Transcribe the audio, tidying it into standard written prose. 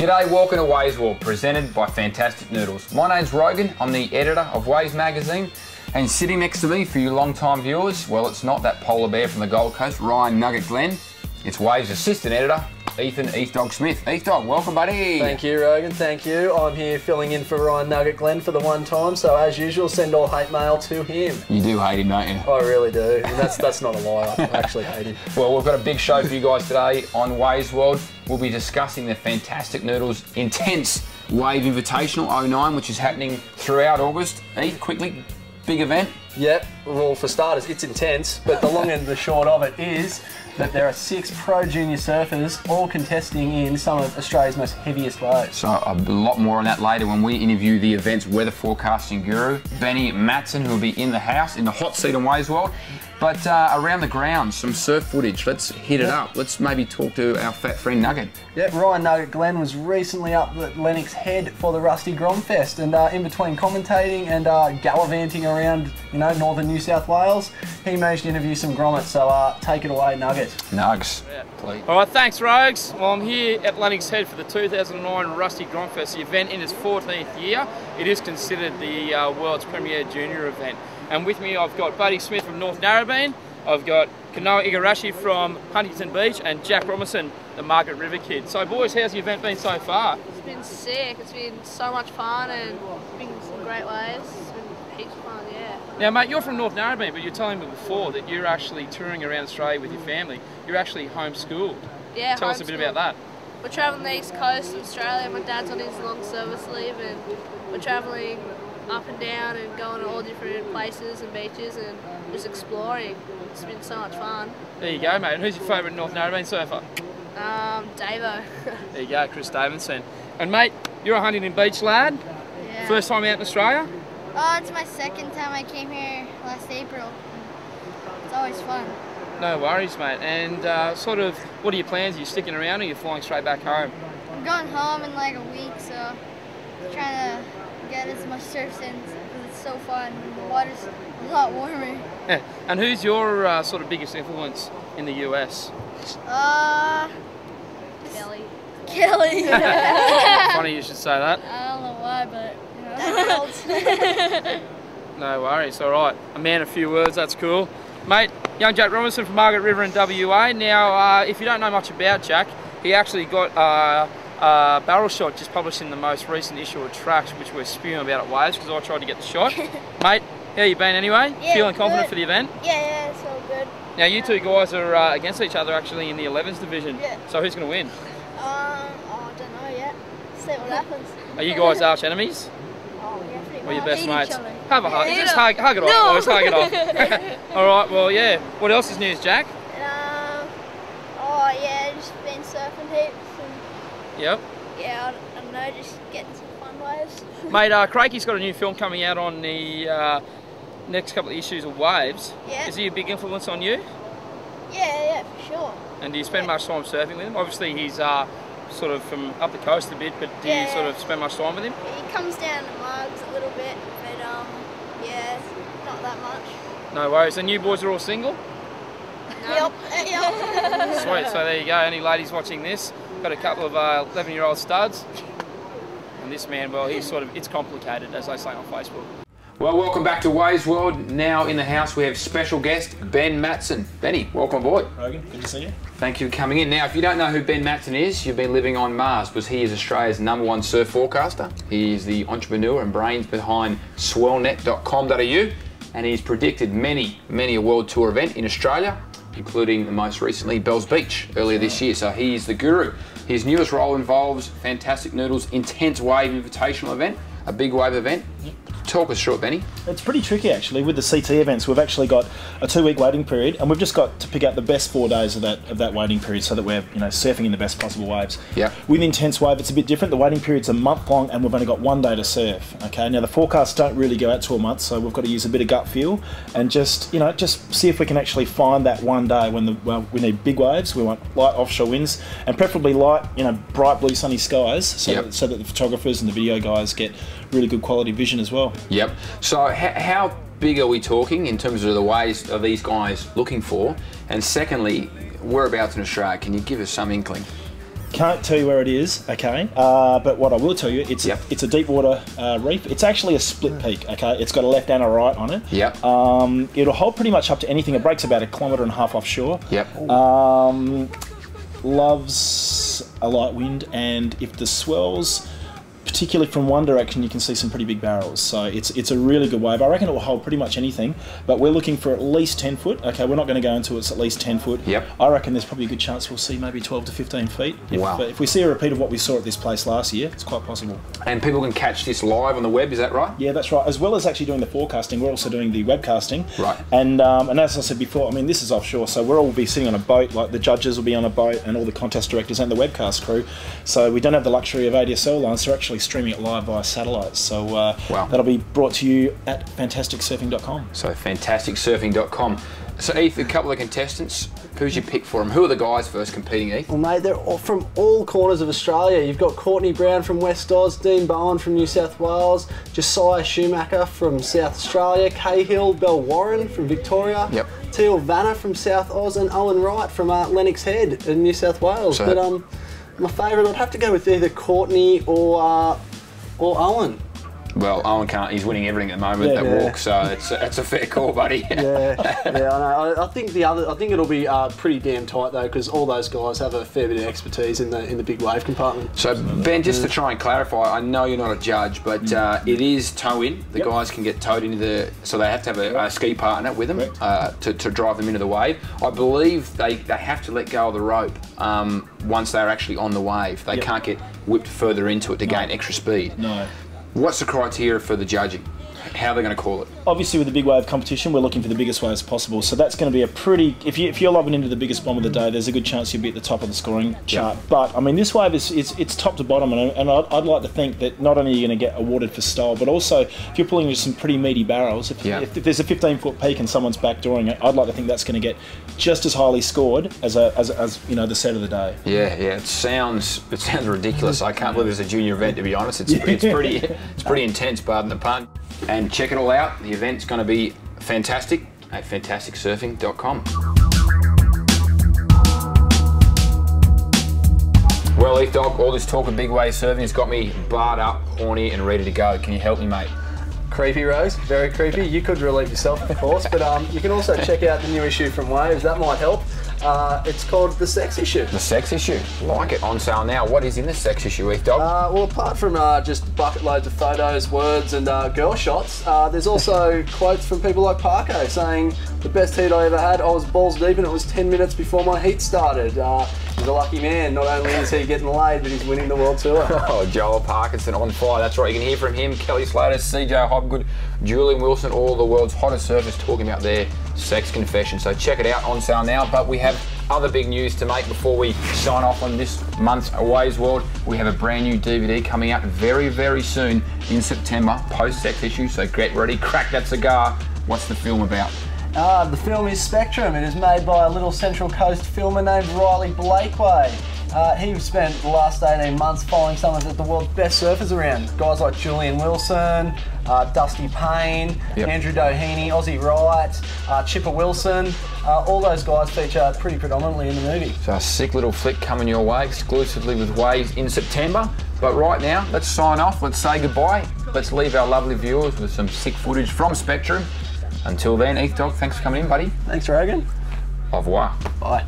G'day, welcome to Waves World, presented by Fantastic Noodles. My name's Rogan, I'm the editor of Waves Magazine, and sitting next to me for you long-time viewers, well, it's not that polar bear from the Gold Coast, Ryan Nugget Glenn, it's Waves assistant editor, Ethan Eathdog Smith. Eathdog, welcome buddy. Thank you, Rogan, thank you. I'm here filling in for Ryan Nugget Glenn for the one time, so as usual, send all hate mail to him. You do hate him, don't you? I really do, and that's not a lie, I actually hate him. Well, we've got a big show for you guys today on Waves World. We'll be discussing the Fantastic Noodles Intense Wave Invitational 09, which is happening throughout August. Eat, quickly, big event. Yep, well for starters, it's intense, but the long end of the short of it is that there are 6 pro junior surfers all contesting in some of Australia's most heaviest waves. So a lot more on that later when we interview the event's weather forecasting guru, Benny Matson, who will be in the house, in the hot seat on Waves World. But around the grounds, some surf footage. Let's hit it up. Let's maybe talk to our fat friend Nugget. Yeah, Ryan Nugget Glenn was recently up at Lennox Head for the Rusty Grom Fest, and in between commentating and gallivanting around, northern New South Wales, he managed to interview some grommets. So take it away, Nugget. Nugs, please. All right, thanks, Rogues. Well, I'm here at Lennox Head for the 2009 Rusty Grom Fest, the event in its 14th year. It is considered the world's premier junior event. And with me, I've got Buddy Smith from North Narrabeen, I've got Kanoa Igarashi from Huntington Beach, and Jack Robinson, the Margaret River kid. So, boys, how's the event been so far? It's been sick. It's been so much fun and been some great waves. It's been heaps of fun, yeah. Now, mate, you're from North Narrabeen, but you're telling me before that you're actually touring around Australia with your family. You're actually homeschooled. Yeah, Tell us a bit about that. We're travelling the east coast of Australia. My dad's on his long service leave, and we're travelling up and down and going to all different places and beaches and just exploring. It's been so much fun. There you go, mate. And who's your favourite North Narrabeen surfer? Davo. There you go, Chris Davidson. And mate, you're a Huntington Beach lad. Yeah. First time out in Australia? Oh, it's my second time. I came here last April. It's always fun. No worries, mate. And what are your plans? Are you sticking around or are you flying straight back home? I'm going home in like a week, so trying to get as much surf in because it's so fun. The water's a lot warmer. Yeah. And who's your sort of biggest influence in the US? Kelly. Funny you should say that. I don't know why, but No worries, all right. A man, a few words, that's cool. Mate, young Jack Robinson from Margaret River in WA. Now, if you don't know much about Jack, he actually got barrel shot just published in the most recent issue of Tracks, which we're spewing about at Waves because I tried to get the shot. Mate, how you been anyway? Yeah, feeling confident good. for the event? Yeah, it's all good. Now, you two guys are against each other actually in the 11s division. Yeah. So who's going to win? I don't know yet. See what happens. Are you guys arch enemies? Oh, yeah, pretty Or your much. best Hate mates? each other. Have a hug. Yeah. Just hug it off, boys. Hug it off. All right. Well, yeah. What else is news, Jack? Oh yeah, just been surfing heaps and Yep. yeah, I don't know, just getting some fun waves. Mate, Craiggie's got a new film coming out on the next couple of issues of Waves. Yeah. Is he a big influence on you? Yeah, for sure. And do you spend much time surfing with him? Obviously, he's sort of from up the coast a bit, but do you Yeah. sort of spend much time with him? He comes down to Mugs a little bit, but yeah, not that much. No worries. And you boys are all single? Yep. Sweet. So there you go. Any ladies watching this? Got a couple of 11-year-old studs. And this man, well, it's complicated, as they say on Facebook. Well, welcome back to Waves World. Now in the house we have special guest, Ben Matson. Benny, welcome aboard. Rogan, good to see you. Thank you for coming in. Now, if you don't know who Ben Matson is, you've been living on Mars, because he is Australia's #1 surf forecaster. He is the entrepreneur and brains behind swellnet.com.au, and he's predicted many a world tour event in Australia, including most recently Bells Beach earlier this year. So he's the guru. His newest role involves Fantastic Noodles Intense Wave Invitational event, a big wave event. Talk us through it, Benny. It's pretty tricky actually. With the CT events, we've actually got a 2-week waiting period, and we've just got to pick out the best 4 days of that waiting period, so that we're surfing in the best possible waves. Yeah. With Intense Wave, it's a bit different. The waiting period's a month long, and we've only got 1 day to surf. Okay. Now the forecasts don't really go out to a month, so we've got to use a bit of gut feel and just see if we can actually find that 1 day when we need big waves. We want light offshore winds, and preferably light, bright blue sunny skies, so that the photographers and the video guys get really good quality vision as well. Yep. So how big are we talking in terms of the waves are these guys looking for? And secondly, whereabouts in Australia? Can you give us some inkling? Can't tell you where it is, okay? But what I will tell you, it's a deep water reef. It's actually a split peak, okay? It's got a left and a right on it. Yep. It'll hold pretty much up to anything. It breaks about 1.5 kilometres offshore. Yep. Loves a light wind, and if the swells, particularly from one direction, you can see some pretty big barrels. So it's a really good wave. I reckon it will hold pretty much anything, but we're looking for at least 10 foot. Okay, we're not going to go until it's at least 10 foot. Yep. I reckon there's probably a good chance we'll see maybe 12 to 15 feet. Wow. If we see a repeat of what we saw at this place last year, it's quite possible. And people can catch this live on the web, is that right? Yeah, that's right. As well as actually doing the forecasting, we're also doing the webcasting. Right. And as I said before, I mean, this is offshore, so we'll all be sitting on a boat, like the judges will be on a boat and all the contest directors and the webcast crew. So we don't have the luxury of ADSL lines, so we're actually streaming it live via satellites. So that'll be brought to you at fantasticsurfing.com. So fantasticsurfing.com. So Heath, a couple of contestants, who's your pick for them? Who are the guys first competing, Heath? Well, mate, they're all from all corners of Australia. You've got Courtney Brown from West Oz, Dean Bowen from New South Wales, Josiah Schumacher from South Australia, Cahill Bell Warren from Victoria, Yep. Teal Vanna from South Oz, and Owen Wright from Lennox Head in New South Wales. So but my favourite, I'd have to go with either Courtney or Owen. Well, Owen can't. He's winning everything at the moment at walk, so it's a fair call, buddy. Yeah, I know. I think it'll be pretty damn tight though, because all those guys have a fair bit of expertise in the big wave compartment. So Ben, just to try and clarify, I know you're not a judge, but it is tow in. The guys can get towed into so they have to have a ski partner with them to drive them into the wave. I believe they have to let go of the rope once they're actually on the wave. They can't get whipped further into it to gain extra speed. No. What's the criteria for the judging? How are they going to call it? Obviously, with the big wave competition, we're looking for the biggest waves possible. So that's going to be a pretty. If you're lobbing into the biggest bomb of the day, there's a good chance you'll be at the top of the scoring chart. But I mean, this wave it's top to bottom, and I'd like to think that not only are you going to get awarded for style, but also if you're pulling into some pretty meaty barrels. If there's a 15-foot peak and someone's backdooring it, I'd like to think that's going to get just as highly scored as you know, the set of the day. Yeah. It sounds ridiculous. I can't believe it's a junior event, to be honest. It's pretty intense, pardon the pun. And check it all out. The event's going to be fantastic at fantasticsurfing.com. Well, Heath Dog, all this talk of big wave surfing has got me barred up, horny, and ready to go. Can you help me, mate? Creepy, Rose. Very creepy. You could relieve yourself, of course, but you can also check out the new issue from Waves. That might help. It's called The Sex Issue. The Sex Issue. Like it. On sale now. What is in the Sex Issue, Heath Dog? Well, apart from just bucket loads of photos, words, and girl shots, there's also quotes from people like Parko saying, "The best heat I ever had, I was balls deep and it was 10 minutes before my heat started." He's a lucky man. Not only is he getting laid, but he's winning the World Tour. Oh, Joel Parkinson on fire. That's right. You can hear from him, Kelly Slater, CJ Hobgood, Julian Wilson, all the world's hottest surfers talking about their sex confession. So check it out, on sale now. But we have other big news to make before we sign off on this month's Waves World. We have a brand new DVD coming out very, very soon in September, post-Sex Issue. So get ready, crack that cigar. What's the film about? The film is Spectrum. It is made by a little Central Coast filmer named Riley Blakeway. He spent the last 18 months following some of the world's best surfers around. Guys like Julian Wilson, Dusty Payne, Andrew Doheny, Ozzy Wright, Chipper Wilson. All those guys feature pretty predominantly in the movie. So a sick little flick coming your way exclusively with Waves in September. But right now, let's sign off. Let's say goodbye. Let's leave our lovely viewers with some sick footage from Spectrum. Until then, Heath Dog, thanks for coming in, buddy. Thanks, Rogan. Au revoir. Bye.